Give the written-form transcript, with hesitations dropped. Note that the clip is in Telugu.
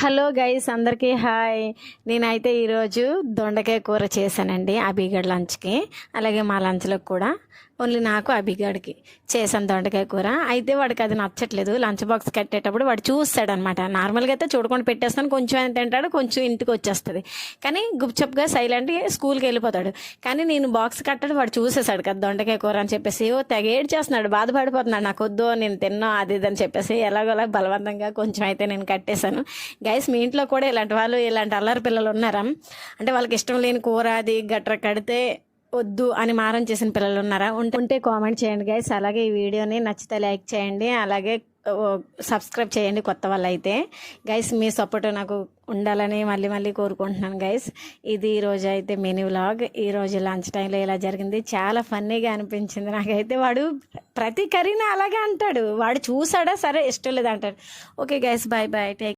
హలో గైస్, అందరికీ హాయ్. నేనైతే ఈరోజు దొండకాయ కూర చేశానండి అభిగడ్ లంచ్కి, అలాగే మా లంచ్లకు కూడా. ఓన్లీ నాకు అభిగడికి చేశాను దొండకాయ కూర. అయితే వాడికి అది నచ్చట్లేదు. లంచ్ బాక్స్ కట్టేటప్పుడు వాడు చూస్తాడనమాట. నార్మల్గా అయితే చూడకుండా పెట్టేస్తాను, కొంచెం ఎంత తింటాడు, కొంచెం ఇంటికి వచ్చేస్తుంది. కానీ గుప్చప్గా సైలెంట్గా స్కూల్కి వెళ్ళిపోతాడు. కానీ నేను బాక్స్ కట్టడం వాడు చూసేసాడు కదా దొండకాయ కూర అని చెప్పేసి తెగేడ్ చేస్తున్నాడు, బాధపడిపోతున్నాడు. నాకు వద్దు, నేను తిన్నా అది ఇది అని చెప్పేసి ఎలాగోలా బలవంతంగా కొంచెం అయితే నేను కట్టేశాను. గైస్, మీ ఇంట్లో కూడా ఇలాంటి వాళ్ళు, ఇలాంటి అల్లరి పిల్లలు ఉన్నారా? అంటే వాళ్ళకి ఇష్టం లేని కూర అది గట్ర కడితే వద్దు అని మారం చేసిన పిల్లలు ఉన్నారా? ఉంటే కామెంట్ చేయండి గైస్. అలాగే ఈ వీడియోని నచ్చితే లైక్ చేయండి, అలాగే సబ్స్క్రైబ్ చేయండి కొత్త వాళ్ళు అయితే. గైస్, మీ సపోర్ట్ నాకు ఉండాలని మళ్ళీ మళ్ళీ కోరుకుంటున్నాను గైస్. ఇది ఈరోజు అయితే మినీ వ్లాగ్. ఈరోజు లంచ్ టైంలో ఇలా జరిగింది. చాలా ఫన్నీగా అనిపించింది నాకైతే. వాడు ప్రతి కర్రీని అలాగే అంటాడు. వాడు చూసాడా సరే ఇష్టం లేదంటాడు. Okay guys, bye bye, take